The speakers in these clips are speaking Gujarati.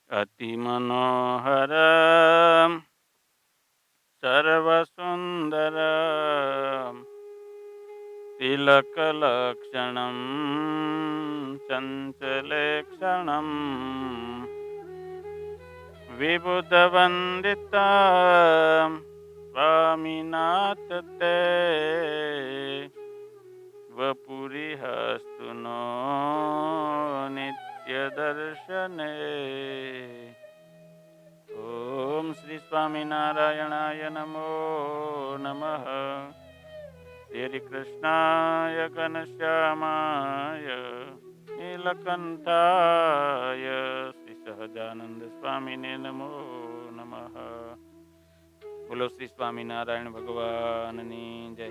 અતિ મનોહર સર્વસુંદર તિલકલક્ષણમ ચંચલેક્ષણમ વિબુધવંદિતા સ્વામિનાથ તે વપુરી હસ્તુ નો નિત્ય દર્શને. ઓમ શ્રી સ્વામિનારાયણાય નમો નમઃ. શ્રી કૃષ્ણાય ઘનશ્યામાય નીલકંઠાય શ્રી સહજાનંદ સ્વામીને નમો નમઃ. બોલો શ્રી સ્વામિનારાયણ ભગવાનની જય.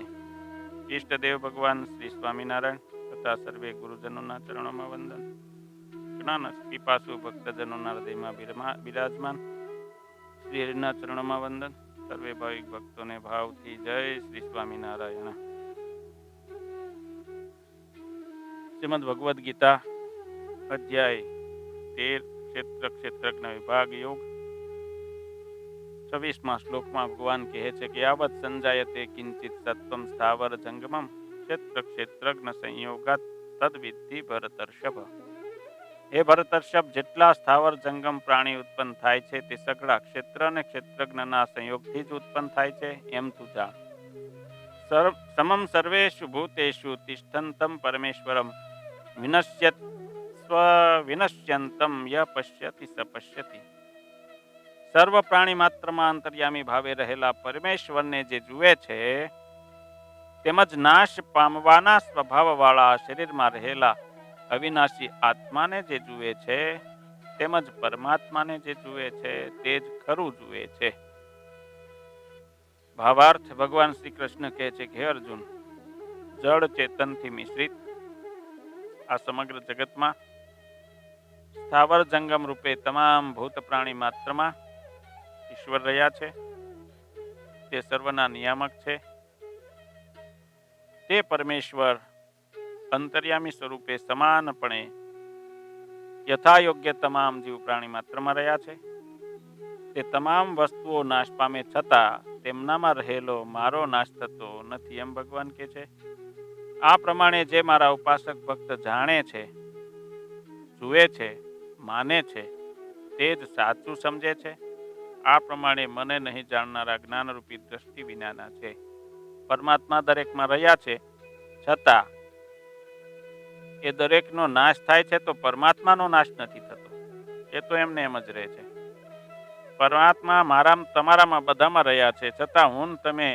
ઈષ્ટદેવ ભગવાન શ્રી સ્વામિનારાયણ તથા સર્વે ગુરુજનોના ચરણોમાં વંદન. જ્ઞાન પીપાસુ ભક્તજનોના હૃદયમાં બિરાજમાન શ્રી હરિના ચરણોમાં વંદન. સર્વે ભાવિક ભક્તોને ભાવથી જય શ્રી સ્વામિનારાયણ. શ્રીમદ ભગવદ્ ગીતા અધ્યાય 13 ક્ષેત્રજ્ઞ વિભાગ યોગ 26મા શ્લોકમાં ભગવાન કહે છે કે યાવત સંજાયતે કિંચિત સત્વમ સ્થાવર જંગમમ ક્ષેત્રજ્ઞ સંયોગાત તદ્વિદ્ધિ ભરતર્ષભ. હે ભરતર્ષભ, જેટલા સ્થાવર જંગમ પ્રાણી ઉત્પન્ન થાય છે તે સઘળા ક્ષેત્ર અને ક્ષેત્રજ્ઞના સંયોગથી જ ઉત્પન્ન થાય છે એમ તું જાણ. સમમ સર્વેષુ ભૂતેષુ તિષ્ઠંતમ પરમેશ્વરમ વિનશ્યત સ્વવિનશ્યંતમ ય પશ્યતિ સ પશ્યતિ. સર્વ પ્રાણી માત્રમાં અંતર્યામી ભાવે રહેલા પરમેશ્વરને જે જુએ છે તેમજ નાશ પામવાના સ્વભાવવાળા શરીરમાં રહેલા અવિનાશી આત્માને જે જુએ છે તેમજ પરમાત્માને જે જુએ છે તે જ ખરું જુએ છે. ભાવાર્થ, ભગવાન શ્રી કૃષ્ણ કહે છે કે હે અર્જુન, જળ ચેતનથી મિશ્રિત આ સમગ્ર જગતમાં સ્થાવર જંગમ રૂપે તમામ ભૂત પ્રાણી માત્રમાં ઈશ્વર રહ્યા છે. તે સર્વના નિયામક છે. તે પરમેશ્વર અંતર્યામી સ્વરૂપે સમાનપણે યથાયોગ્ય તમામ જીવ પ્રાણી માત્રમાં રહ્યા છે. તે તમામ વસ્તુઓ નાશ પામે છતાં તેમનામાં રહેલો મારો નાશ થતો નથી એમ ભગવાન કહે છે. આ પ્રમાણે જે મારા ઉપાસક ભક્ત જાણે છે, જુએ છે, માને છે તે જ સાચું સમજે છે. આ પ્રમાણે મને નહીં જાણનારા જ્ઞાનરૂપી દ્રષ્ટિ વિનાના છે. પરમાત્મા દરેકમાં રહ્યા છે છતાં એ દરેકનો નાશ થાય છે તો પરમાત્માનો નાશ નથી થતો. એ તો એમને એમ જ રહે છે. પરમાત્મા તમારામાં બધામાં રહ્યા છે છતાં હું તમે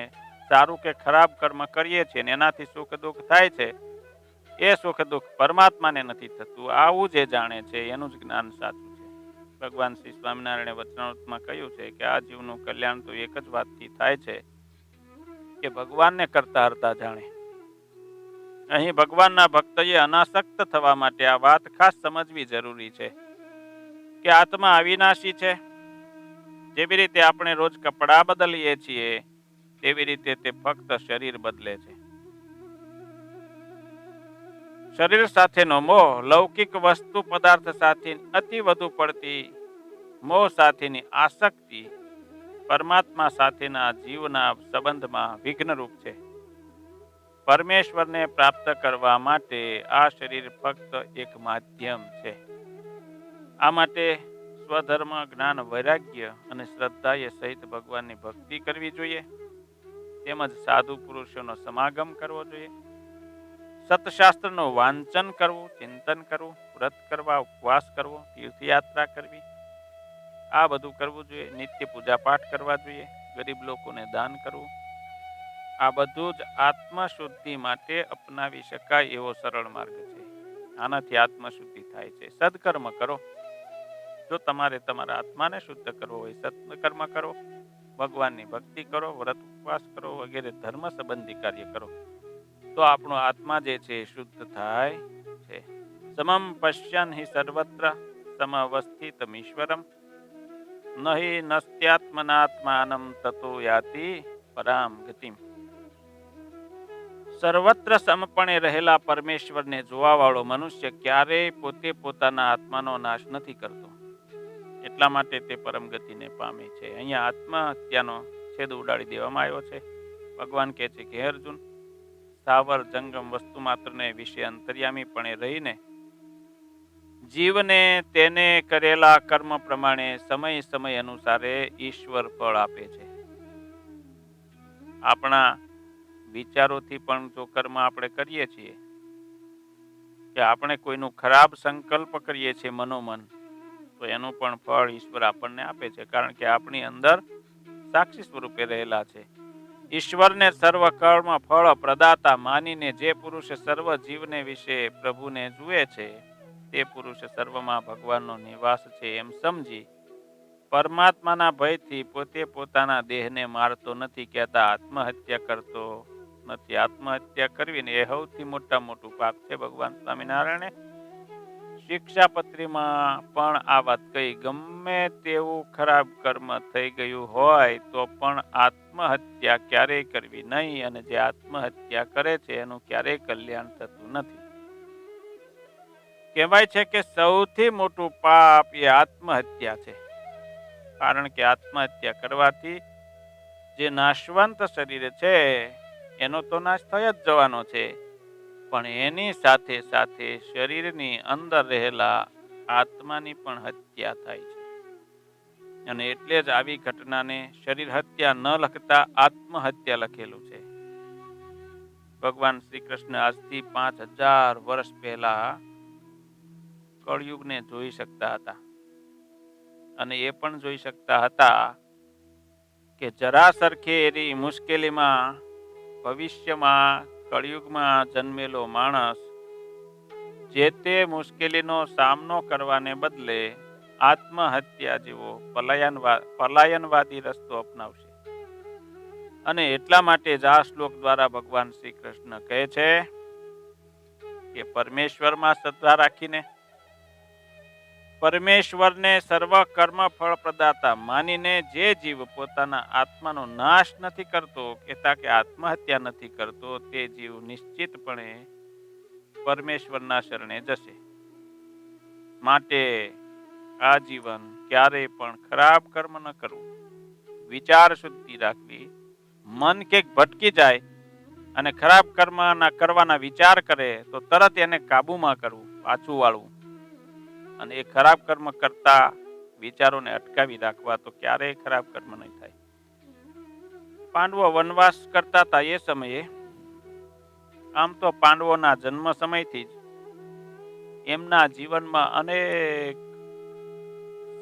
સારું કે ખરાબ કર્મ કરીએ છીએ ને એનાથી સુખ દુઃખ થાય છે. એ સુખ દુઃખ પરમાત્માને નથી થતું. આવું જે જાણે છે એનું જ જ્ઞાન સાચું છે. ભગવાન શ્રી સ્વામિનારાયણે વચનામૃતમાં કહ્યું છે કે આ જીવનું કલ્યાણ તો એક જ વાતથી થાય છે કે ભગવાનને કરતા હરતા જાણે. અહીં ભગવાનના ભક્તએ અનાસક્ત થવા માટે આ વાત ખાસ સમજવી જરૂરી છે કે આત્મા અવિનાશી છે. જેવી રીતે આપણે રોજ કપડાં બદલીએ છીએ તેવી રીતે તે ફક્ત શરીર બદલે છે. શરીર સાથેનો મોહ લૌકિક વસ્તુ પદાર્થ સાથે અતિ વધુ પડતી મોહ સાથેની આસક્તિ પરમાત્મા સાથેના જીવના સંબંધમાં વિઘ્નરૂપ છે. પરમેશ્વરને પ્રાપ્ત કરવા માટે આ શરીર ફક્ત એક માધ્યમ છે. આ માટે સ્વધર્મ, જ્ઞાન, વૈરાગ્ય અને શ્રદ્ધાએ સહિત ભગવાનની ભક્તિ કરવી જોઈએ. તેમજ સાધુ પુરુષોનો સમાગમ કરવો જોઈએ. સતશાસ્ત્રનું વાંચન કરવું, ચિંતન કરવું, વ્રત કરવા, ઉપવાસ કરવો, તીર્થયાત્રા કરવી, આ બધું કરવું જોઈએ. નિત્ય પૂજા પાઠ કરવા જોઈએ. ગરીબ લોકોને દાન કરવું, આ બધું જ આત્મશુદ્ધિ માટે અપનાવી શકાય એવો સરળ માર્ગ છે. આનાથી આત્મશુદ્ધિ થાય છે. સદકર્મ કરો. જો તમારે તમારા આત્માને શુદ્ધ કરવો હોય, સત્કર્મ કરો, ભગવાનની ભક્તિ કરો, વ્રત ઉપવાસ કરો વગેરે ધર્મ સંબંધી કાર્ય કરો તો આપણો આત્મા જે છે એ શુદ્ધ થાય છે. સમમ પશ્યન હિ સર્વત્ર સમવસ્થિતમીશ્વરમ નહિ નસ્ત્યાત્મનાત્માનમ તતો યાતિ પરામ ગતિમ. સર્વત્ર સમપણે રહેલા પરમેશ્વરને જોવા વાળો મનુષ્ય ક્યારેય પોતે પોતાના આત્માનો નાશ નથી કરતો. એટલા માટે તે પરમ ગતિને પામે છે. અહીંયા આત્મહત્યાનો છેદ ઉડાડી દેવામાં આવ્યો છે. ભગવાન કહે છે કે હે અર્જુન, સ્થાવર જંગમ વસ્તુ માત્રને વિશે અંતર્યામીપણે રહીને જીવને તેને કરેલા કર્મ પ્રમાણે સમય સમય અનુસારે ઈશ્વર ફળ આપે છે. આપણા વિચારોથી પણ જો કર્મ આપણે કરીએ છીએ, કે આપણે કોઈનું ખરાબ સંકલ્પ કરીએ છીએ મનોમન, તો એનું પણ ફળ ઈશ્વર આપણને આપે છે, કારણ કે આપણી અંદર સાક્ષી સ્વરૂપે રહેલા છે. ઈશ્વરને સર્વ કર્મ ફળ પ્રદાતા માનીને જે પુરુષે સર્વ જીવને વિશે પ્રભુને જુએ છે, તે પુરુષ સર્વમાં ભગવાનનો નિવાસ છે એમ સમજી પરમાત્માના ભયથી પોતે પોતાના દેહને મારતો નથી, કહેતા આત્મહત્યા કરતો નથી. આત્મહત્યા કરવી ને એ સૌથી મોટું પાપ છે. ભગવાન સ્વામિનારાયણે શિક્ષાપત્રીમાં પણ આ વાત કહી. ગમે તેવું ખરાબ કર્મ થઈ ગયું હોય તો પણ આત્મહત્યા ક્યારેય કરવી નહીં, અને જે આત્મહત્યા કરે છે એનું ક્યારેય કલ્યાણ થતું નથી. કહેવાય છે કે સૌથી મોટું પાપ એ આત્મહત્યા છે, કારણ કે આત્મહત્યા કરવાથી જે નાશવંત શરીર છે એનો તો નાશ થઈ જ જવાનો છે, પણ એની સાથે સાથે શરીરની અંદર રહેલા આત્માની પણ હત્યા થાય છે. અને એટલે જ આવી ઘટનાને શરીર હત્યા ન લખતા આત્મહત્યા લખેલું છે. ભગવાન શ્રી કૃષ્ણ આજથી 5000 વર્ષ પહેલા કળયુગને જોઈ શકતા હતા, અને એ પણ જોઈ શકતા હતા કે જરા સરખી એની મુશ્કેલીમાં ભવિષ્યમાં કળયુગમાં જન્મેલો માણસ જે તે મુશ્કેલીનો સામનો કરવાને બદલે આત્મહત્યા જેવો પલાયનવાદી રસ્તો અપનાવશે. અને એટલા માટે જ આ શ્લોક દ્વારા ભગવાન શ્રી કૃષ્ણ કહે છે કે પરમેશ્વરમાં શ્રદ્ધા રાખીને, પરમેશ્વરને સર્વ કર્મ ફળ પ્રદાતા માનીને જે જીવ પોતાના આત્માનો નાશ નથી કરતો, કહેતા કે આત્મહત્યા નથી કરતો, તે જીવ નિશ્ચિતપણે પરમેશ્વરના શરણે જશે. માટે આ જીવન ક્યારેય પણ ખરાબ કર્મ ન કરવું, વિચાર શુદ્ધિ રાખવી. મન ક્યાંક ભટકી જાય અને ખરાબ કર્મ કરવાના વિચાર કરે તો તરત એને કાબુમાં કરવું, પાછું વાળવું, અને એ ખરાબ કર્મ કરતા વિચારોને અટકાવી રાખવા, તો ક્યારેય ખરાબ કર્મ નહીં થાય. પાંડવો વનવાસ કરતા હતા એ સમયે, આમ તો પાંડવોના જન્મ સમયથી જ એમના જીવનમાં અનેક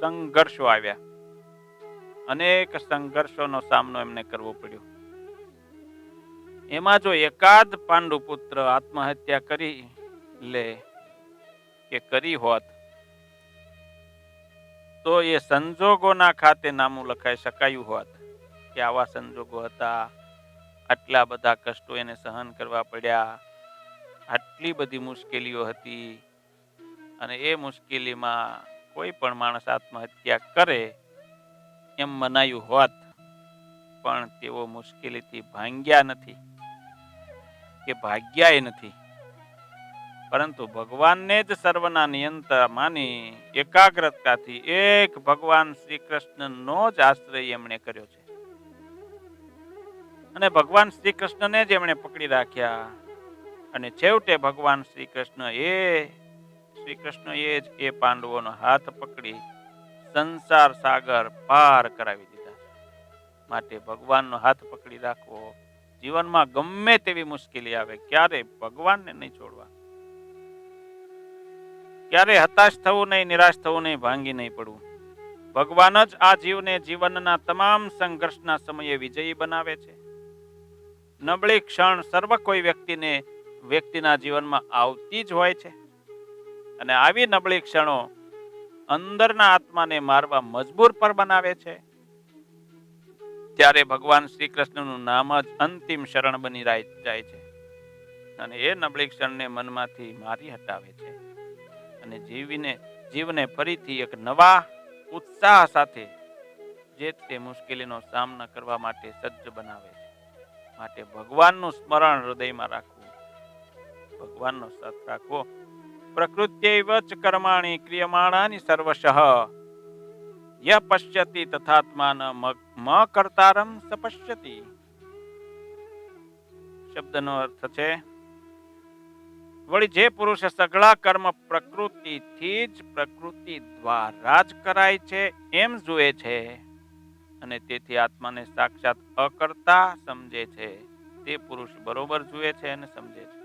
સંઘર્ષો આવ્યા, અનેક સંઘર્ષોનો સામનો એમને કરવો પડ્યો. એમાં જો એકાદ પાંડુ પુત્ર આત્મહત્યા કરી લે કે કરી હોત, તો એ સંજોગોના ખાતે નામું લખાઈ શકાયું હોત કે આવા સંજોગો હતા, આટલા બધા કષ્ટો એને સહન કરવા પડ્યા, આટલી બધી મુશ્કેલીઓ હતી, અને એ મુશ્કેલીમાં કોઈ પણ માણસ આત્મહત્યા કરે એમ મનાયું હોત, પણ તેઓ મુશ્કેલીથી ભાંગ્યા નથી કે ભાગ્યા નથી, પરંતુ ભગવાનને જ સર્વના નિયંતા માની એકાગ્રતાથી એક ભગવાન શ્રી કૃષ્ણનો જ આશ્રય એમણે કર્યો છે, અને ભગવાન શ્રી કૃષ્ણને જ એમણે પકડી રાખ્યા. અને છેવટે ભગવાન શ્રી કૃષ્ણ એ જ એ પાંડવોનો હાથ પકડી સંસાર સાગર પાર કરાવી દીધા. માટે ભગવાનનો હાથ પકડી રાખવો. જીવનમાં ગમે તેવી મુશ્કેલી આવે, ક્યારે ભગવાનને નહીં છોડવા, ક્યારે હતાશ થવું નહીં, નિરાશ થવું નહીં, ભાંગી નહીં પડવું. ભગવાન જ આ જીવને જીવનના તમામ સંઘર્ષના સમયે વિજયી બનાવે છે. નબળી ક્ષણ સર્વ કોઈ વ્યક્તિના જીવનમાં આવતી જ હોય છે, અને આવી નબળી ક્ષણો અંદરના આત્માને મારવા મજબૂર પર બનાવે છે. ત્યારે ભગવાન શ્રી કૃષ્ણનું નામ જ અંતિમ શરણ બની જાય છે, અને એ નબળી ક્ષણને મનમાંથી મારી હટાવે છે, અને જીવને ફરીથી એક નવા ઉત્સાહ સાથે જે તે મુશ્કેલીનો સામનો કરવા માટે સજ્જ બનાવે છે. માટે ભગવાનનું સ્મરણ હૃદયમાં રાખવું, ભગવાનનો સાથ રાખવો. પ્રકૃત્યૈવ ચ કર્માણિ ક્રિયમાણાનિ સર્વશઃ ય પશ્યતિ તથાત્માન મ કર્તારમ સ પશ્યતિ. શબ્દનો અર્થ છે વળી જે પુરુષ સગળા કર્મ પ્રકૃતિથી જ પ્રકૃતિ દ્વારા જ કરાય છે એમ જુએ છે અને તેથી આત્માને સાક્ષાત અકર્તા સમજે છે, તે પુરુષ બરોબર જુએ છે અને સમજે છે.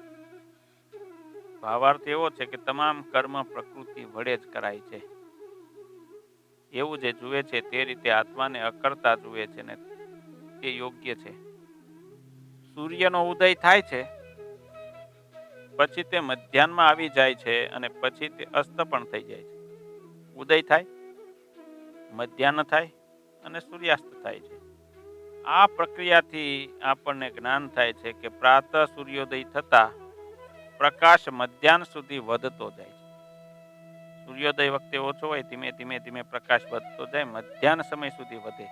ભાવાર્થ એવો છે કે તમામ કર્મ પ્રકૃતિ વડે જ કરાય છે. એવું જે જુએ છે તે રીતે આત્માને અકર્તા જુએ છે ને તે યોગ્ય છે. સૂર્યનો ઉદય થાય છે, પછી તે મધ્યાહનમાં આવી જાય છે અને પછી તે અસ્ત પણ થઈ જાય છે. ઉદય થાય, મધ્યાહ્ન થાય અને સૂર્યાસ્ત થાય છે. આ પ્રક્રિયાથી આપણને જ્ઞાન થાય છે કે પ્રાતઃ સૂર્યોદય થતા પ્રકાશ મધ્યાહ્ન સુધી વધતો જાય છે. સૂર્યોદય વખતે ઓછો હોય, ધીમે ધીમે ધીમે પ્રકાશ વધતો જાય, મધ્યાહ્ન સમય સુધી વધે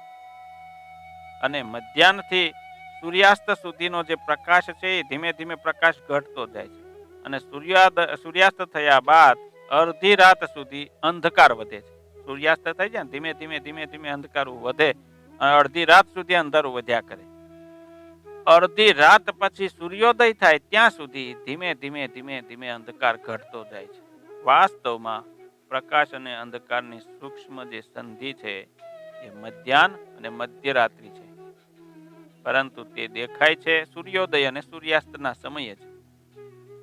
અને મધ્યાહ્નથી સૂર્યાસ્ત સુધીનો જે પ્રકાશ છે એ ધીમે ધીમે પ્રકાશ ઘટતો જાય છે અને સૂર્યાસ્ત થયા બાદ અડધી રાત સુધી અંધકાર વધે છે. સૂર્યાસ્ત થઈ જાય ને ધીમે ધીમે ધીમે ધીમે અંધકાર વધે અને અડધી રાત સુધી અંધારું વધ્યા કરે. અડધી રાત પછી સૂર્યોદય થાય ત્યાં સુધી ધીમે ધીમે ધીમે ધીમે અંધકાર ઘટતો જાય છે. વાસ્તવમાં પ્રકાશ અને અંધકારની સૂક્ષ્મ જે સંધિ છે એ મધ્યાહ્ન અને મધ્યરાત્રિ છે, પરંતુ તે દેખાય છે સૂર્યોદય અને સૂર્યાસ્તના સમયે છે.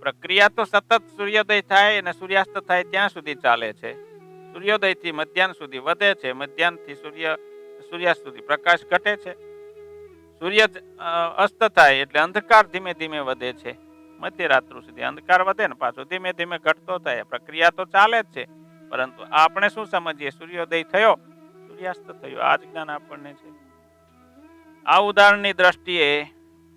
પ્રક્રિયા તો સતત સૂર્યોદય થાય અને સૂર્યાસ્ત થાય ત્યાં સુધી ચાલે છે. સૂર્યોદયથી મધ્યાહ્ન સુધી વધે છે, મધ્યાહ્નથી સૂર્યાસ્ત સુધી પ્રકાશ ઘટે છે. સૂર્ય અસ્ત થાય એટલે અંધકાર ધીમે ધીમે વધે છે. મધ્યરાત્રિ સુધી અંધકાર વધે ને પાછો ધીમે ધીમે ઘટતો થાય. પ્રક્રિયા તો ચાલે જ છે, પરંતુ આપણે શું સમજીએ? સૂર્યોદય થયો, સૂર્યાસ્ત થયો, આ જ જ્ઞાન આપણને છે. આ ઉદાહરણની દ્રષ્ટિએ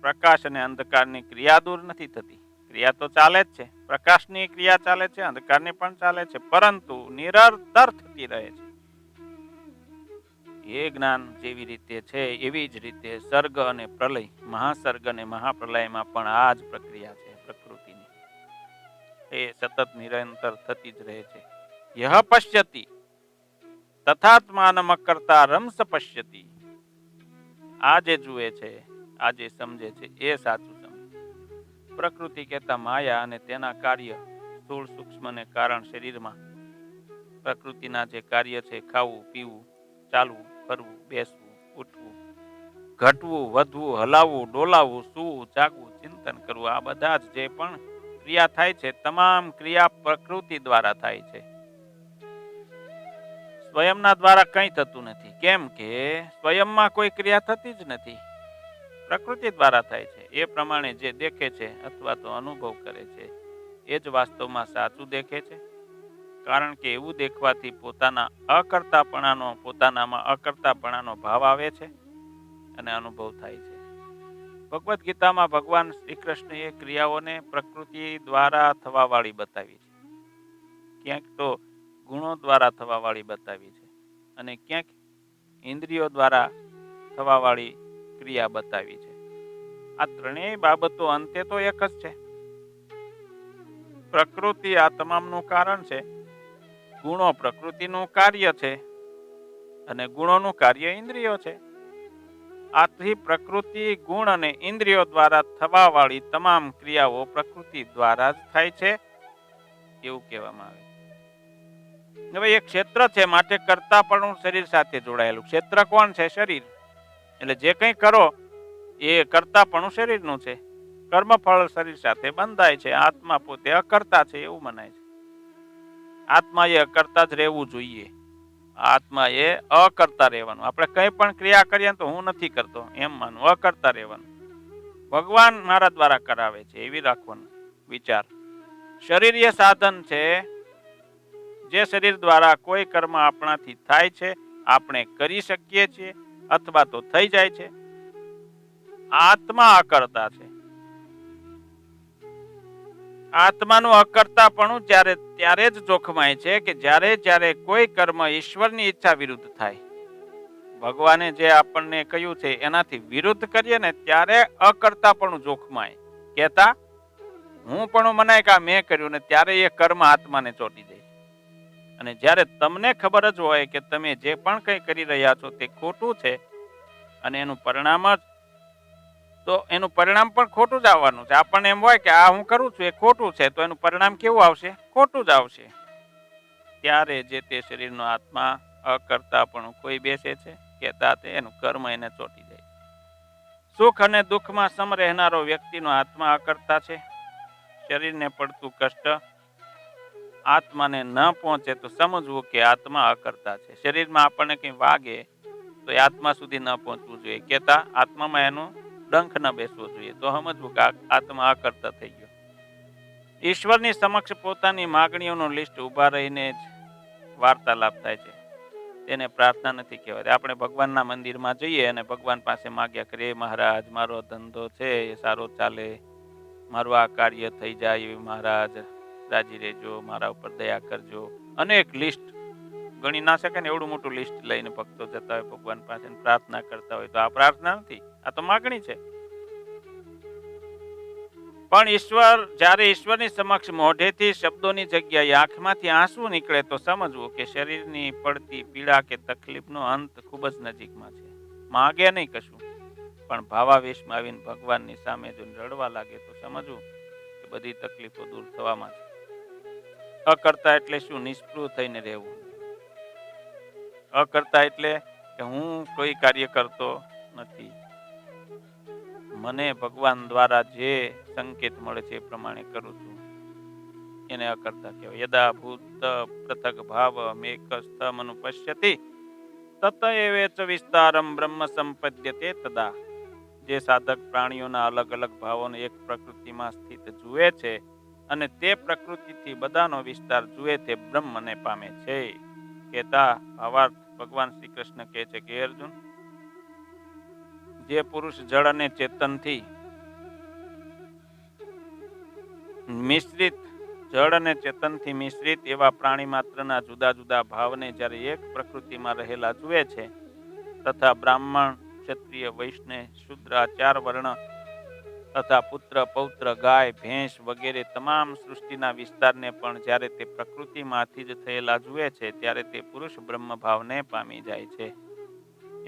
પ્રકાશ અને અંધકારની ક્રિયા દૂર નથી થતી. ક્રિયા તો ચાલે જ છે, પ્રકાશની ક્રિયા ચાલે છે, અંધકારની પણ ચાલે છે, પરંતુ નિરંતર થતી રહે છે. એ જ્ઞાન જેવી રીતે છે એવી જ રીતે સર્ગ અને પ્રલય, મહાસર્ગ અને મહાપ્રલયમાં પણ આ જ પ્રક્રિયા છે પ્રકૃતિની. એ સતત નિરંતર થતી જ રહે છે. યહ પશ્યતિ તથાત્માનમ કર્તારમ સ પશ્યતિ. આ જે જુએ છે, આ જે સમજે છે એ સાચું સમજે. પ્રકૃતિ કહેતા માયા અને તેના કાર્ય સ્થૂળ સૂક્ષ્મ ને કારણ શરીરમાં પ્રકૃતિના જે કાર્ય છે, ખાવું, પીવું, ચાલવું, ફરવું, બેસવું, ઉઠવું, ઘટવું, વધવું, હલાવવું, ડોલાવવું, સૂવું, જાગવું, ચિંતન કરવું, આ બધા જ જે પણ ક્રિયા થાય છે તમામ ક્રિયા પ્રકૃતિ દ્વારા થાય છે. સ્વયંના દ્વારા કંઈ થતું નથી. કેમ કે સ્વયંમાં કોઈ ક્રિયા થતી જ નથી, પ્રકૃતિ દ્વારા થાય છે. એ પ્રમાણે જે દેખે છે અથવા તો અનુભવ કરે છે એ જ વાસ્તવમાં સાચું દેખે છે. કારણ કે એવું દેખવાથી પોતાનામાં અકર્તાપણાનો ભાવ આવે છે અને અનુભવ થાય છે. ભગવદ્ ગીતામાં ભગવાન શ્રી કૃષ્ણએ ક્રિયાઓને પ્રકૃતિ દ્વારા થવા વાળી બતાવી છે. ક્યાંક તો ગુણો દ્વારા થવા વાળી બતાવી છે અને ક્યાંક ઇન્દ્રિયો દ્વારા થવા વાળી ક્રિયા બતાવી છે. આ ત્રણેય બાબતો અંતે તો એક જ છે. પ્રકૃતિ આ તમામનું કારણ છે, ગુણો પ્રકૃતિનું કાર્ય છે અને ગુણોનું કાર્ય ઇન્દ્રિયો છે. આથી પ્રકૃતિ, ગુણ અને ઇન્દ્રિયો દ્વારા થવા વાળી તમામ ક્રિયાઓ પ્રકૃતિ દ્વારા જ થાય છે એવું કહેવામાં આવે છે. હવે એક ક્ષેત્ર છે, માટે કર્તાપણું શરીર સાથે જોડાયેલું. ક્ષેત્ર કોણ છે? શરીર. એટલે જે કંઈ કરો એ કર્તાપણું શરીરનું છે. કર્મફળ શરીર સાથે બંધાય છે. આત્મા પોતે અકર્તા છે એવું મનાય છે. આત્મા એ અકર્તા જ રહેવું જોઈએ. આત્મા એ અકર્તા રહેવાનું. આપણે કંઈ પણ ક્રિયા કરીએ તો હું નથી કરતો એમ માનવું, અકર્તા રહેવાનું. ભગવાન મારા દ્વારા કરાવે છે એવી રાખવાનું વિચાર. શરીર એ સાધન છે, જે શરીર દ્વારા કોઈ કર્મ આપણાથી થાય છે, આપણે કરી શકીએ છીએ અથવા તો થઈ જાય છે. આત્મા અકર્તા છે. આત્માનું અકર્તાપણું ત્યારે જ જોખમાય છે કે જ્યારે કોઈ કર્મ ઈશ્વરની ઈચ્છા વિરુદ્ધ થાય. ભગવાને જે આપણને કહ્યું છે એનાથી વિરુદ્ધ કરીએ ને ત્યારે અકર્તાપણું જોખમાય. કહેતા હું પણ મનાય કે મેં કર્યું ને ત્યારે એ કર્મ આત્માને ચોંટી જાય અને જ્યારે તમને ખબર જ હોય કે તમે જે પણ કંઈ કરી રહ્યા છો તે ખોટું છે અને એનું પરિણામ પણ ખોટું જ આવવાનું છે. આપણને એમ હોય કે આ હું કરું છું એ ખોટું છે, તો એનું પરિણામ કેવું આવશે? ખોટું જ આવશે. ત્યારે જે તે શરીરનો આત્મા અકર્તાપણું કોઈ બેસે છે કહેતા તે એનું કર્મ એને ચોંટી જાય. સુખ અને દુઃખમાં સમ રહેનારો વ્યક્તિનો આત્મા અકર્તા છે. શરીરને પડતું કષ્ટ આત્માને ન પહોંચે તો સમજવું કે આત્મા અકર્તા છે. શરીરમાં આપણને કંઈ વાગે તો એ આત્મા સુધી ન પહોંચવું જોઈએ. કહેતા આત્મામાં એનું ડંખ ન બેસવો જોઈએ, તો સમજવું કે આત્મા અકર્તા થઈ ગયો. ઈશ્વરની સમક્ષ પોતાની માગણીઓનું લિસ્ટ ઊભા રહીને જ વાર્તાલાપ થાય છે. તેને પ્રાર્થના નથી કહેવાતી. આપણે ભગવાનના મંદિરમાં જઈએ અને ભગવાન પાસે માગ્યા કરીએ, મહારાજ મારો ધંધો છે એ સારો ચાલે, મારું આ કાર્ય થઈ જાય એવી મહારાજ રાજી રહેજો, મારા ઉપર દયા કરજો. અનેક લિસ્ટ ગણી ના શકે ને એવડું મોટું લિસ્ટ લઈને ભક્તો જતા હોય ભગવાન પાસે પ્રાર્થના કરતા હોય, તો આ પ્રાર્થના નથી, આ તો માગણી છે. પણ જ્યારે ઈશ્વરની સમક્ષ મોઢેથી શબ્દોની જગ્યાએ આંખમાંથી આંસુ નીકળે તો સમજવું કે શરીરની પડતી પીડા કે તકલીફનો અંત ખૂબ જ નજીકમાં છે. માગે નહીં કશું, પણ ભાવાવેશમાં આવીને ભગવાનની સામે જો રડવા લાગે તો સમજવું કે બધી તકલીફો દૂર થવામાં છે. અકર્તા એટલે શું? નિષ્પૃહ થઈને રહેવું. અકર્તા એટલે કે હું કોઈ કાર્ય કરતો નથી, મને ભગવાન દ્વારા જે સંકેત મળે છે એ પ્રમાણે કરું છું, એને અકર્તા કહેવાય. યદા ભૂત પૃથક ભાવ મેકસ્થમનુ પશ્યતિ તત એવેચ વિસ્તારમ બ્રહ્મ સંપદ્યતે તદા. જે સાધક પ્રાણીઓના અલગ અલગ ભાવોને એક પ્રકૃતિમાં સ્થિત જુએ છે અને તે પ્રકૃતિથી બધાનો વિસ્તાર જુએ તે બ્રહ્મને પામે છે. કહેતા ભાવાર્થ ભગવાન શ્રી કૃષ્ણ કહે છે કે અર્જુન, જે પુરુષ જળ અને ચેતનથી મિશ્રિત એવા પ્રાણી માત્રના જુદા જુદા ભાવને જ્યારે એક પ્રકૃતિમાં રહેલા જુએ છે, તથા બ્રાહ્મણ, ક્ષત્રિય, વૈષ્ણવ, શૂદ્ર, 4 વર્ણ તથા પુત્ર, પૌત્ર, ગાય, ભેંસ વગેરે તમામ સૃષ્ટિના વિસ્તારને પણ જ્યારે તે પ્રકૃતિમાંથી જ થયેલા જુએ છે, ત્યારે તે પુરુષ બ્રહ્મ ભાવને પામી જાય છે.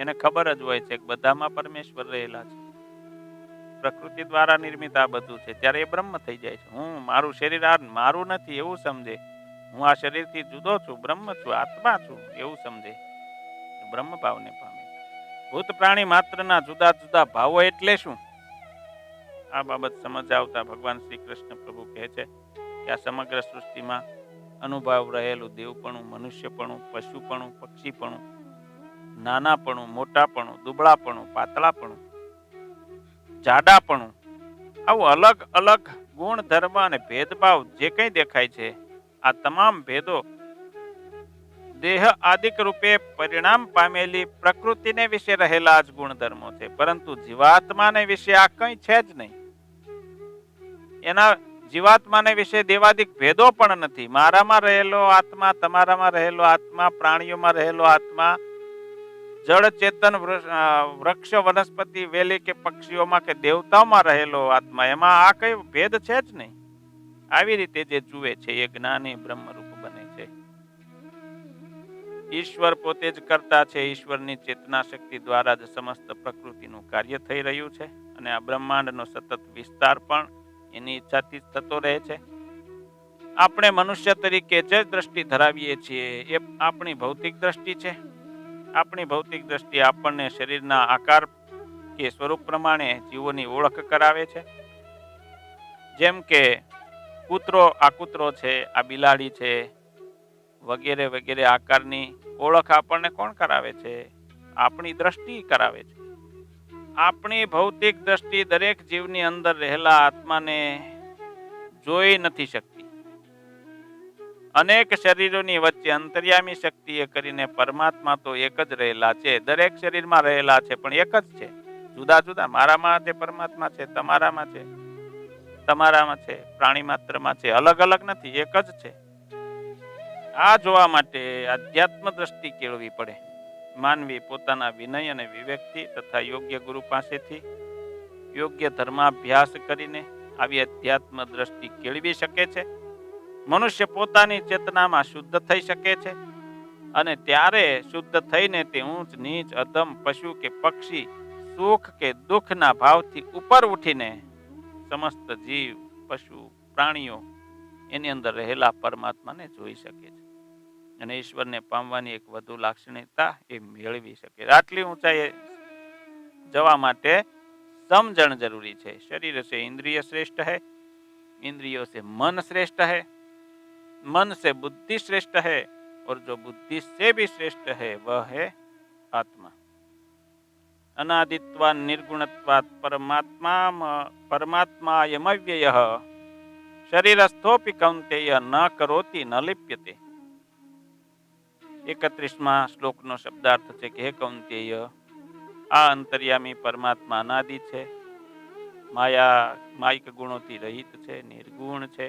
એને ખબર જ હોય છે કે બધામાં પરમેશ્વર રહેલા છે, પ્રકૃતિ દ્વારા નિર્મિત આ બધું છે, ત્યારે એ બ્રહ્મ થઈ જાય છે. હું મારું શરીર આ મારું નથી એવું સમજે, હું આ શરીરથી જુદો છું, બ્રહ્મ છું, આત્મા છું એવું સમજે, બ્રહ્મ ભાવને પામે. ભૂત પ્રાણી માત્રના જુદા જુદા ભાવો એટલે શું? આ બાબત સમજાવતા ભગવાન શ્રી કૃષ્ણ પ્રભુ કહે છે કે આ સમગ્ર સૃષ્ટિમાં અનુભવ રહેલું દેવપણું, મનુષ્યપણું, પશુપણું, પક્ષીપણું, નાનાપણું, મોટાપણું, દુબળાપણું, પાતળાપણું, જાડાપણું, આવું અલગ અલગ ગુણ, ધર્મ અને ભેદભાવ જે કંઈ દેખાય છે, આ તમામ ભેદો દેહ આદિક રૂપે પરિણામ પામેલી પ્રકૃતિને વિશે રહેલા જ ગુણધર્મો છે, પરંતુ જીવાત્માને વિશે આ કંઈ છે જ નહીં. એના જીવાત્માને વિશે દેવાદિક ભેદો પણ નથી. મારામાં રહેલો આત્મા, તમારામાં રહેલો આત્મા, પ્રાણીઓમાં રહેલો આત્મા, જળ ચેતન વૃક્ષ, વનસ્પતિ, વેલી કે પક્ષીઓમાં કે દેવતાઓમાં રહેલો આત્મા, એમાં આ કઈ ભેદ છે જ નહીં. આવી રીતે જે જુએ છે એ જ્ઞાની બ્રહ્મરૂપ બને છે. ઈશ્વર પોતે જ કરતા છે. ઈશ્વરની ચેતના શક્તિ દ્વારા જ સમસ્ત પ્રકૃતિનું કાર્ય થઈ રહ્યું છે અને આ બ્રહ્માંડનો સતત વિસ્તાર પણ એની ઈચ્છાથી જ થતો રહે છે. આપણે મનુષ્ય તરીકે જે દ્રષ્ટિ ધરાવીએ છીએ એ આપણી ભૌતિક દ્રષ્ટિ છે. આપણી ભૌતિક દ્રષ્ટિ આપણને શરીરના આકાર કે સ્વરૂપ પ્રમાણે જીવોની ઓળખ કરાવે છે. જેમ કે આ કૂતરો છે, આ બિલાડી છે વગેરે વગેરે આકારની ઓળખ આપણને કોણ કરાવે છે? આપણી દ્રષ્ટિ કરાવે છે. આપણી ભૌતિક દ્રષ્ટિ દરેક જીવની અંદર રહેલા આત્માને જોઈ નથી શકતી. અનેક શરીરોની વચ્ચે અંતર્યામી શક્તિએ કરીને પરમાત્મા તો એક જ રહેલા છે. દરેક શરીરમાં રહેલા છે પણ એક જ છે. જુદા જુદા, મારામાં જે પરમાત્મા છે, તમારામાં છે, પ્રાણી માત્રમાં છે, અલગ અલગ નથી, એક જ છે. આ જોવા માટે આધ્યાત્મ દ્રષ્ટિ કેળવી પડે. માનવી પોતાના વિનય અને વિવેકથી તથા યોગ્ય ગુરુ પાસેથી યોગ્ય ધર્માભ્યાસ કરીને આવી અધ્યાત્મ દ્રષ્ટિ કેળવી શકે છે મનુષ્ય પોતાની ચેતનામાં શુદ્ધ થઈ શકે છે અને ત્યારે શુદ્ધ થઈને તે ઊંચ નીચ અધમ પશુ કે પક્ષી સુખ કે દુઃખના ભાવથી ઉપર ઉઠીને સમસ્ત જીવ પશુ પ્રાણીઓ એની અંદર રહેલા પરમાત્માને જોઈ શકે છે અને ઈશ્વરને પામવાની એક વધુ લાક્ષણિકતા એ મેળવી શકે. આટલી ઊંચાઈએ જવા માટે समझण जरूरी है. शरीर से इंद्रिय श्रेष्ठ है, इंद्रियों से मन श्रेष्ठ है, मन से बुद्धि श्रेष्ठ है और जो बुद्धि से भी श्रेष्ठ है वह है आत्मा. अनादित्वात् निर्गुणत्वात् परमात्मायमव्ययः शरीरस्थोपि कौन्तेय न करोति न लिप्यते. 31 श्लोकનો શબ્દાર્થ છે કે હે કૌંતેય, આ અંતર્યામી પરમાત્મા અનાદિ છે, માયિક ગુણોથી રહિત છે, નિર્ગુણ છે,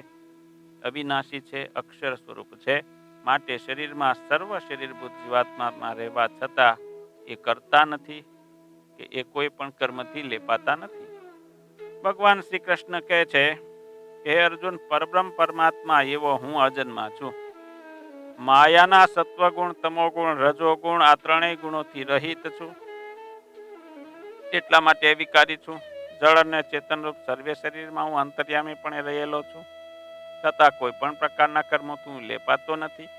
અવિનાશી છે, અક્ષર સ્વરૂપ છે. માટે શરીરમાં સર્વ શરીરભૂત જીવાત્મામાં રહેવા છતાં એ કરતા નથી કે એ કોઈ પણ કર્મથી લેપાતા નથી. ભગવાન શ્રી કૃષ્ણ કહે છે કે હે અર્જુન, પરબ્રહ્મ પરમાત્મા એવો હું અજન્મા છું. માયાના સત્વગુણ, તમોગુણ, રજોગુણ આ ત્રણેય ગુણોથી રહિત છું. એટલા માટે વિકારી છું. જળ અને ચેતનરૂપ સર્વે શરીરમાં હું અંતર્યામી પણ રહેલો છું, છતાં કોઈ પણ પ્રકારના કર્મોથી હું લેપાતો નથી.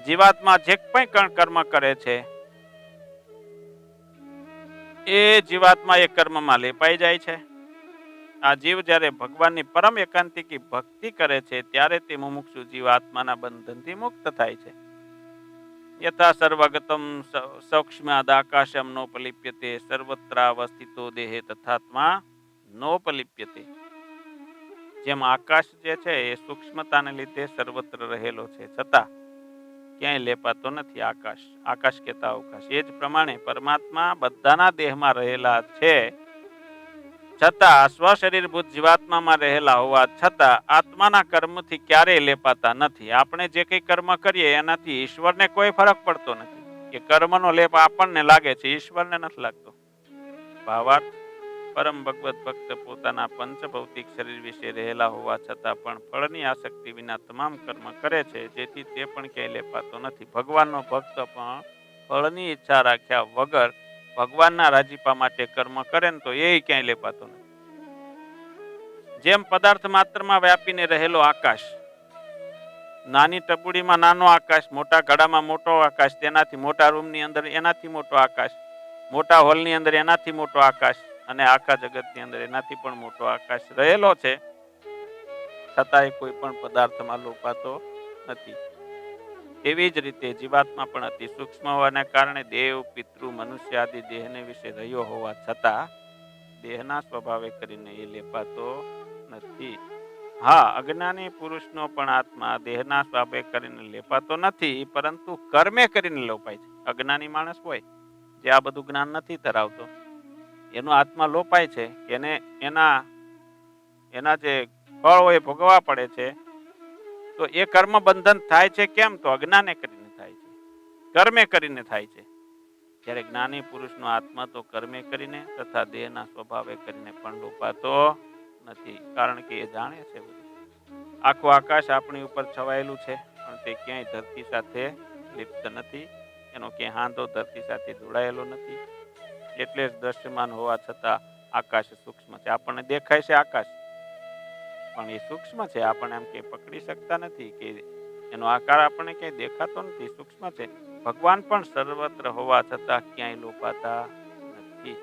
જીવાત્મા જે પણ કર્મ કરે છે એ જીવાત્મા એ કર્મમાં લેપાઈ જાય છે. આ જીવ જ્યારે ભગવાનની પરમ એકાંતિકી ભક્તિ કરે છે ત્યારે તે મુમુક્ષુ જીવ આત્માના બંધનથી મુક્ત થાય છે. યથા સર્વગતમ સૌક્ષ્મ્યાદાકાશમ નોપલિપ્યતે સર્વત્રાવસ્થિતો દેહે તથાત્મા નોપલિપ્યતે. જેમ આકાશ જે છે એ સૂક્ષ્મતાને લીધે સર્વત્ર રહેલો છે, છતાં ક્યાંય લેપાતો નથી. આકાશ કહેતા અવકાશ. એ જ પ્રમાણે પરમાત્મા બધાના દેહમાં રહેલા છે, છતાં સ્વશરીરભૂત જીવાત્મામાં રહેલા હોવા છતાં આત્માના કર્મથી ક્યારેય લેપાતા નથી. આપણે જે કંઈ કર્મ કરીએ એનાથી ઈશ્વરને કોઈ ફરક પડતો નથી. કે કર્મનો લેપ આપણને લાગે છે, ઈશ્વરને નથી લાગતો. ભાવાર્થ, પરમ ભગવત ભક્ત પોતાના પંચભૌતિક શરીર વિશે રહેલા હોવા છતાં પણ ફળની આસક્તિ વિના તમામ કર્મ કરે છે, જેથી તે પણ ક્યાંય લેપાતો નથી. ભગવાનનો ભક્ત પણ ફળની ઈચ્છા રાખ્યા વગર ભગવાનના રાજીપા માટે કર્મ કરે ને તો એ ક્યાંય લેપાતો નથી. જેમ પદાર્થ માત્રમાં વ્યાપીને રહેલો આકાશ, નાની ટપુડીમાં નાનો આકાશ, મોટા ઘડામાં મોટો આકાશ, તેનાથી મોટા રૂમની અંદર એનાથી મોટો આકાશ, મોટા હોલની અંદર એનાથી મોટો આકાશ અને આખા જગતની અંદર એનાથી પણ મોટો આકાશ રહેલો છે, છતાં એ કોઈ પણ પદાર્થમાં લોપાતો નથી. એવી જ રીતે જીવાત્મા પણ અતિ સૂક્ષ્મ હોવાના કારણે દેવ, પિતૃ, મનુષ્ય આદિ દેહને વિશે રહ્યો હોવા છતાં દેહના સ્વભાવે કરીને એ લેપાતો નથી. હા, અજ્ઞાની પુરુષનો પણ આત્મા દેહના સ્વભાવે કરીને લેપાતો નથી, પરંતુ કર્મે કરીને લોપાય છે. અજ્ઞાની માણસ હોય જે આ બધું જ્ઞાન નથી ધરાવતો, એનો આત્મા લોપાય છે. એને એના જે ફળ હોય ભોગવવા પડે છે. તો એ કર્મ બંધન થાય છે કેમ? તો અજ્ઞાને કરીને થાય છે, કર્મે કરીને થાય છે. જ્યારે જ્ઞાની પુરુષનો આત્મા તો કર્મે કરીને તથા દેહના સ્વભાવે કરીને પણ લોપાતો નથી, કારણ કે એ જાણે છે બધું. આખું આકાશ આપણી ઉપર છવાયેલું છે, પણ તે ક્યાંય ધરતી સાથે લિપ્ત નથી. એનો ક્યાંય હાંધો ધરતી સાથે જોડાયેલો નથી. એટલે જ દ્રશ્યમાન હોવા છતાં આકાશ સૂક્ષ્મ છે. આપણને દેખાય છે આકાશ, પણ એ સૂક્ષ્મ છે. આપણે એમ કે પકડી શકતા નથી, કે એનો આકાર આપણને ક્યાંય દેખાતો નથી, સૂક્ષ્મ છે. ભગવાન પણ સર્વત્ર હોવા છતાં ક્યાંય લોપાતા નથી.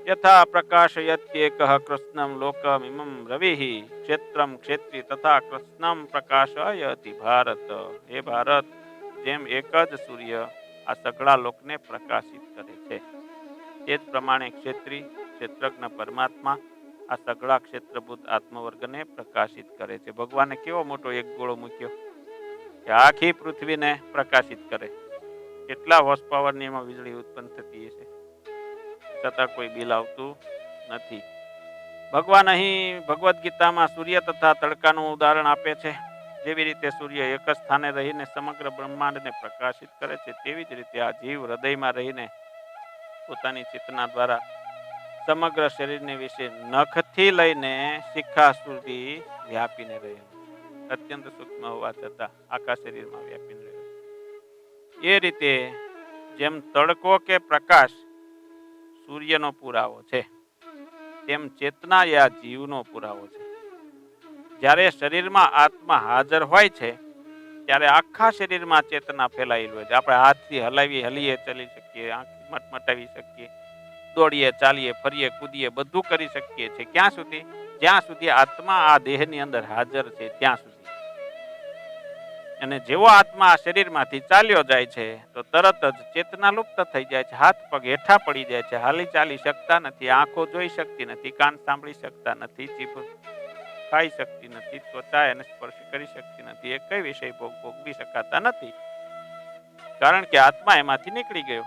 યથા પ્રકાશયત્યેકઃ કૃષ્ણમ લોકમિમં રવિઃ ક્ષેત્રમ ક્ષેત્રી તથા કૃષ્ણમ પ્રકાશયતિ ભારત. હે ભારત, જેમ એક જ સૂર્ય આ સઘળા લોકને પ્રકાશિત કરે છે, તે જ પ્રમાણે ક્ષેત્રી ક્ષેત્રજ્ઞ પરમાત્મા આ સઘળા ક્ષેત્રભૂત આત્મવર્ગને પ્રકાશિત કરે છે. ભગવાને કેવો મોટો એક ગોળો મૂક્યો કે આખી પૃથ્વીને પ્રકાશિત કરે. કેટલા હોર્સ પાવરની એમાં વીજળી ઉત્પન્ન થતી છે, છતાં કોઈ બિલ આવતું નથી. ભગવાન અહીં ભગવદ્ ગીતામાં સૂર્ય તથા તડકાનું ઉદાહરણ આપે છે. જેવી રીતે સૂર્ય એક જ સ્થાને રહીને સમગ્ર બ્રહ્માંડને પ્રકાશિત કરે છે, તેવી જ રીતે આ જીવ હૃદયમાં રહીને પોતાની ચેતના દ્વારા સમગ્ર શરીરને વિશે નખથી લઈને શિખા સુધી વ્યાપીને રહેલું. અત્યંત સૂક્ષ્મ હોવા છતાં આખા શરીરમાં વ્યાપી રહ્યો છે. એ રીતે જેમ તડકો કે પ્રકાશ સૂર્યનો પુરાવો છે, તેમ ચેતના એ આ જીવનો પુરાવો છે. જ્યારે શરીરમાં આત્મા હાજર હોય છે ત્યારે આખા શરીરમાં ચેતના ફેલાયેલી હોય છે. આપણે હાથથી હલીએ ચાલી શકીએ, આંખ મટમટાવી શકીએ, દોડીએ, ચાલીએ, ફરીએ, કૂદીએ, બધું કરી શકીએ છીએ. ક્યાં સુધી? જ્યાં સુધી આત્મા આ દેહની અંદર હાજર છે ત્યાં સુધી. અને જેવો આત્મા આ શરીરમાંથી ચાલ્યો જાય છે તો તરત જ ચેતના લુપ્ત થઈ જાય છે. હાથ પગ હેઠા પડી જાય છે, હાલી ચાલી શકતા નથી, આંખો જોઈ શકતી નથી, કાન સાંભળી શકતા નથી, જીભ ખાઈ શકતી નથી, ત્વચા એને સ્પર્શ કરી શકતી નથી, એ કઈ વિષય ભોગવી શકાતા નથી, કારણ કે આત્મા એમાંથી નીકળી ગયો.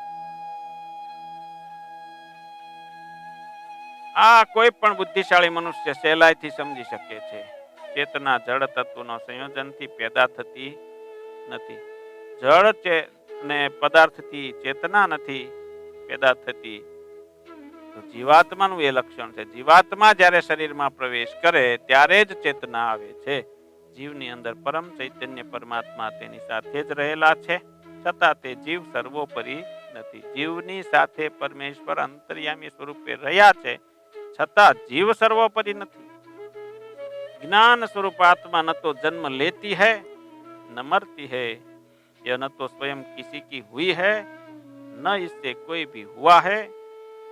આ કોઈ પણ બુદ્ધિશાળી મનુષ્ય સહેલાઈથી સમજી શકે છે. ચેતના જળ તત્વનો સંયોજનથી પેદા થતી નથી. જળ ને પદાર્થથી ચેતના નથી પેદા થતી. તો જીવાત્માનું એ લક્ષણ છે. જીવાત્મા જ્યારે શરીરમાં પ્રવેશ કરે ત્યારે જ ચેતના આવે છે. જીવની અંદર પરમ ચૈતન્ય પરમાત્મા તેની સાથે જ રહેલા છે, છતાં તે જીવ સર્વોપરી નથી. જીવની સાથે પરમેશ્વર અંતર્યામી સ્વરૂપે રહ્યા છે, છતાં જીવ સર્વોપરી નથી. ज्ञान स्वरूप आत्मा न तो जन्म लेती है न मरती है, यह न तो स्वयं किसी की हुई है न इससे कोई भी हुआ है,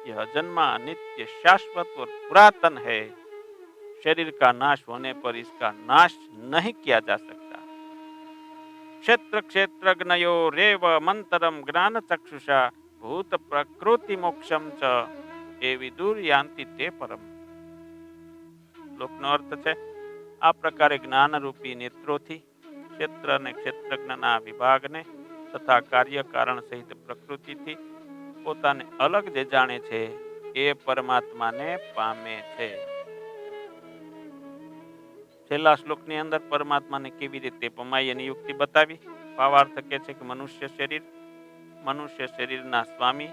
यह जन्मा नित्य शाश्वत और पुरातन है. शरीर का नाश होने पर इसका नाश नहीं किया जा सकता. क्षेत्र क्षेत्रज्ञयो रेव मंतरम ज्ञान चक्षुषा भूत प्रकृति मोक्षम च ए विदुर यान्ति ते परम. શ્લોકનો અર્થ છે, આ પ્રકારે જ્ઞાનરૂપી નેત્રોથી ક્ષેત્ર અને ક્ષેત્રજ્ઞના વિભાગને તથા કાર્ય કારણ સહિત પ્રકૃતિથી પોતાને અલગ જે જાણે છે એ પરમાત્માને પામે છે. છેલ્લા શ્લોકની અંદર પરમાત્માને કેવી રીતે પમાય એની યુક્તિ બતાવી. ભાવાર્થ કે છે કે મનુષ્ય શરીરના સ્વામી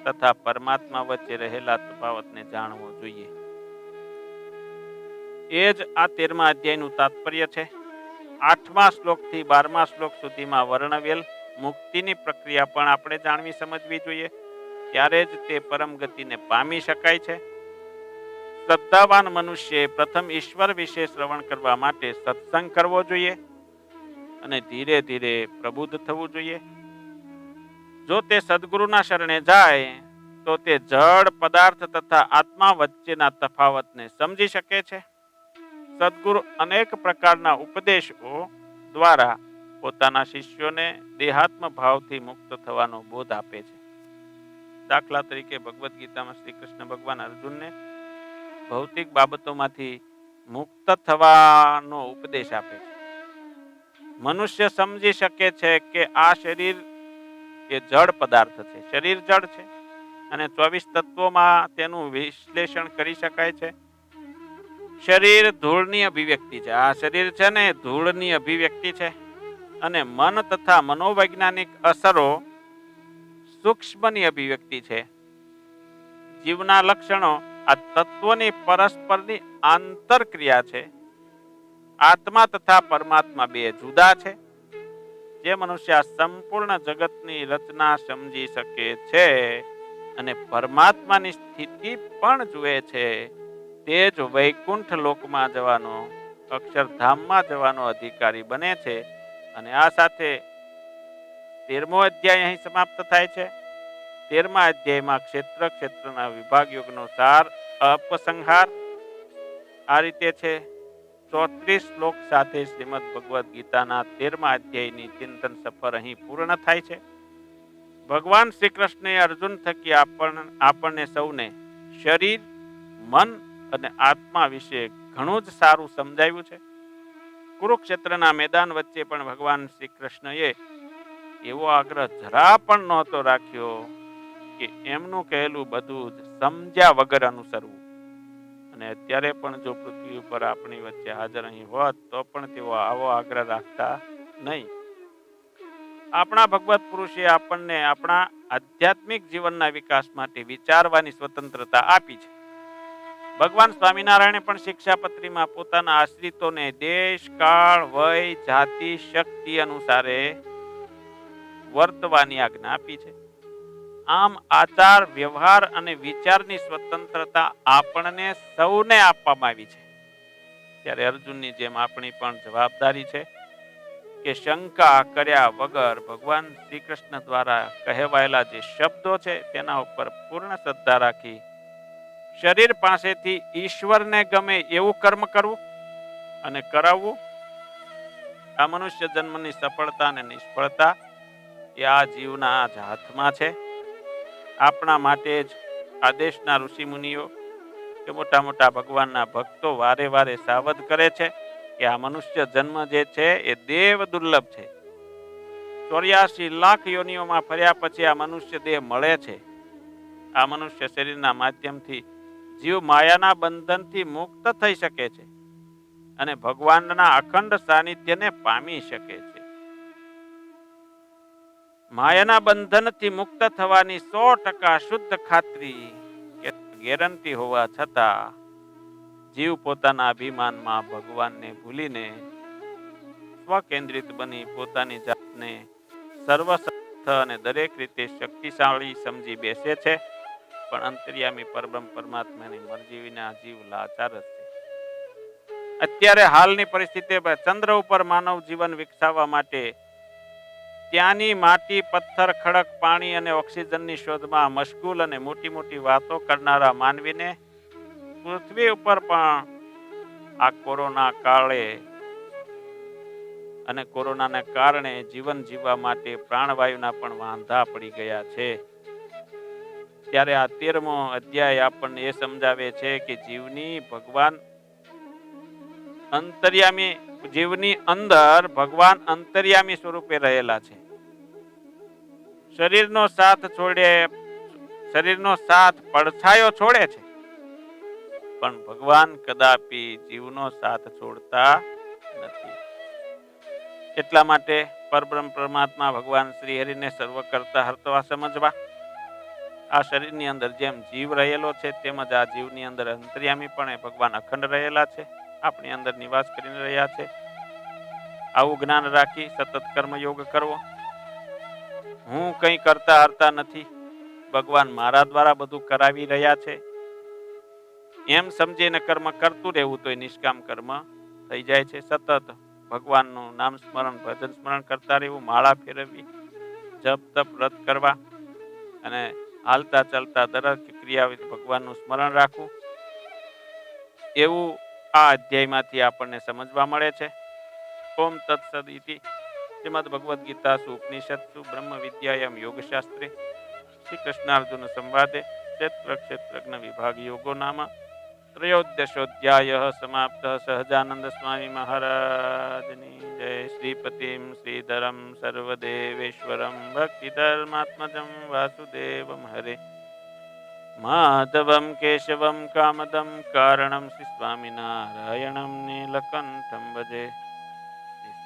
તથા પરમાત્મા વચ્ચે રહેલા તફાવતને જાણવો જોઈએ. એ જ આ 13મા અધ્યાયનું તાત્પર્ય છે. 8મા શ્લોકથી 12મા શ્લોક સુધીમાં વર્ણવેલ મુક્તિની પ્રક્રિયા પણ આપણે જાણવી સમજવી જોઈએ. ત્યારે જ તે પરમ ગતિને પામી શકાય છે. શ્રદ્ધાવાન મનુષ્યએ પ્રથમ ઈશ્વર વિશે શ્રવણ કરવા માટે સત્સંગ કરવો જોઈએ અને ધીરે ધીરે પ્રબુદ્ધ થવું જોઈએ. જો તે સદગુરુના શરણે જાય તો તે જળ પદાર્થ તથા આત્મા વચ્ચેના તફાવતને સમજી શકે છે. સદગુરુ અનેક પ્રકારના ઉપદેશો દ્વારા પોતાના શિષ્યોને દેહાત્મ ભાવથી મુક્ત થવાનો બોધ આપે છે. દાખલા તરીકે ભગવદ્ ગીતામાં શ્રી કૃષ્ણ ભગવાન અર્જુનને ભૌતિક બાબતોમાંથી મુક્ત થવાનો ઉપદેશ આપે છે. મનુષ્ય સમજી શકે છે કે આ શરીર એ જળ પદાર્થ છે, શરીર જળ છે અને 24 તત્વોમાં તેનું વિશ્લેષણ કરી શકાય છે. શરીર ધૂળની અભિવ્યક્તિ છે. આ શરીર છે ને ધૂળની અભિવ્યક્તિ છે અને મન તથા મનોવૈજ્ઞાનિક અસરો સૂક્ષ્મની અભિવ્યક્તિ છે. જીવના લક્ષણો આ તત્વોની પરસ્પરની આંતરક્રિયા છે. આત્મા તથા પરમાત્મા બે જુદા છે. જે મનુષ્ય સંપૂર્ણ જગતની રચના સમજી શકે છે અને પરમાત્માની સ્થિતિ પણ જુએ છે, તે જ વૈકુંઠ લોકમાં જવાનો, અક્ષરધામમાં જવાનો અધિકારી બને છે. અને આ સાથે 13મો અધ્યાય અહીં સમાપ્ત થાય છે. 13મા અધ્યાયમાં ક્ષેત્રના વિભાગ યોગનો સાર અપસંહાર આ રીતે છે. 34 શ્લોક સાથે શ્રીમદ ભગવદ્ ગીતાના 13મા અધ્યાયની ચિંતન સફર અહીં પૂર્ણ થાય છે. ભગવાન શ્રી કૃષ્ણએ અર્જુન થકી આપણને સૌને શરીર, મન અને આત્મા વિશે ઘણું જ સારું સમજાવ્યું છે. કુરુક્ષેત્રના મેદાન વચ્ચે પણ ભગવાન શ્રી કૃષ્ણએ એવો આગ્રહ જરા પણ નહોતો રાખ્યો કે એમનું કહેલું બધું જ સમજ્યા વગર અનુસરવું. અને અત્યારે પણ જો પૃથ્વી ઉપર આપણી વચ્ચે હાજર અહીં હોત તો પણ તેઓ આવો આગ્રહ રાખતા નહીં. આપણા ભગવત પુરુષે આપણને આપણા આધ્યાત્મિક જીવનના વિકાસ માટે વિચારવાની સ્વતંત્રતા આપી છે. ભગવાન સ્વામિનારાયણે પણ શિક્ષાપત્રીમાં પોતાના આશ્રિતોને દેશ, કાળ, વય, જાતિ, શક્તિ અનુસારે વર્તવાની આજ્ઞા આપી છે. આમ આચાર, વ્યવહાર અને વિચારની સ્વતંત્રતા આપણને સૌને આપવામાં આવી છે. ત્યારે અર્જુનની જેમ આપણી પણ જવાબદારી છે કે શંકા કર્યા વગર ભગવાન શ્રી કૃષ્ણ દ્વારા કહેવાયેલા જે શબ્દો છે તેના ઉપર પૂર્ણ શ્રદ્ધા રાખી શરીર પાસેથી ઈશ્વરને ગમે એવું કર્મ કરવું અને કરાવવું. આ મનુષ્ય જન્મની સફળતા અને નિષ્ફળતા એ આ જીવના જ હાથમાં છે. આપણા માટે જ આ દેશના ઋષિ મુનિઓ કે મોટા મોટા ભગવાનના ભક્તો વારે વારે સાવધ કરે છે કે આ મનુષ્ય જન્મ જે છે એ દેવ દુર્લભ છે. 84 લાખ યોનિઓમાં ફર્યા પછી આ મનુષ્ય દેહ મળે છે. આ મનુષ્ય શરીરના માધ્યમથી જીવ માયાના બંધનથી મુક્ત થઈ શકે છે અને ભગવાનના અખંડ સાનિધ્યને પામી શકે છે. માયાના બંધનથી મુક્ત થવાની 100% શુદ્ધ ખાતરી કે ગેરંટી હોવા છતાં જીવ પોતાના અભિમાનમાં ભગવાનને ભૂલીને સ્વકેન્દ્રિત બની પોતાની જાતને સર્વસમર્થ અને દરેક રીતે શક્તિશાળી સમજી બેસે છે. પણ અંતર્યામી પરબ્રહ્મ પરમાત્માની મરજી વિના જીવ લાચાર જ છે. અત્યારે હાલની પરિસ્થિતિ ચંદ્ર ઉપર માનવ જીવન વિકસાવવા માટે ત્યાંની માટી, પથ્થર, ખડક, પાણી અને ઓક્સિજનની શોધમાં મશગુલ અને મોટી મોટી વાતો કરનારા માનવીને પૃથ્વી ઉપર પણ આ કોરોના કાળે અને કોરોનાને કારણે જીવન જીવવા માટે પ્રાણવાયુના પણ વાંધા પડી ગયા છે. ત્યારે આ 13મો અધ્યાય આપણને એ સમજાવે છે કે જીવની ભગવાન અંતર્યામી, જીવની અંદર ભગવાન અંતર્યામી સ્વરૂપે રહેલા છે. શરીરનો સાથ પડછાયો છોડે છે પણ ભગવાન કદાપી જીવનો સાથ છોડતા નથી. એટલા માટે પરબ્રહ્મ પરમાત્મા ભગવાન શ્રી હરિને સર્વ કરતા હર્તવા સમજવા. આ શરીરની અંદર જેમ જીવ રહેલો છે તેમજ આ જીવની અંદર અંતર્યામી પણ ભગવાન અખંડ રહેલા છે, આપણી અંદર નિવાસ કરીને રહ્યા છે. આવું જ્ઞાન રાખી સતત કર્મયોગ કરવો. હું કંઈ કરતા હરતા નથી, ભગવાન મારા દ્વારા બધું કરાવી રહ્યા છે એમ સમજીને કર્મ કરતું રહેવું તો એ નિષ્કામ કર્મ થઈ જાય છે. સતત ભગવાનનું નામ સ્મરણ, ભજન સ્મરણ કરતા રહેવું, માળા ફેરવવી, જપ તપ વ્રત કરવા અને હાલતા ચાલતા દરેક ક્રિયા ભગવાનનું સ્મરણ રાખવું. એવું આ અધ્યાયમાંથી આપણને સમજવા મળે છે. ઓમ તત્સદ ઇતિ શ્રીમદ ભગવદ્ ગીતાસુ ઉપનિષત્સુ બ્રહ્મ વિદ્યાયામ યોગશાસ્ત્રે શ્રી કૃષ્ણાર્જુન સંવાદે ક્ષેત્ર વિભાગ યોગો નામ 13ોऽધ્યાયઃ સમાપ્તઃ. સહજાનંદ સ્વામી મહારાજની જય. શ્રીપતિમ શ્રીધરમ સર્વદેવેશ્વરમ ભક્તિધર્માત્મજં વાસુદેવમ હરે માધવમ કેશવમ કામદમ કારણમ શ્રી સ્વામિનારાયણમ નીલકંઠમ ભજે.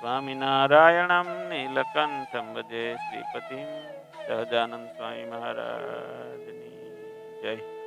સ્વામિનારાયણમ નીલકંઠમ ભજે. શ્રીપતિમ સહજાનંદ સ્વામી મહારાજની જય.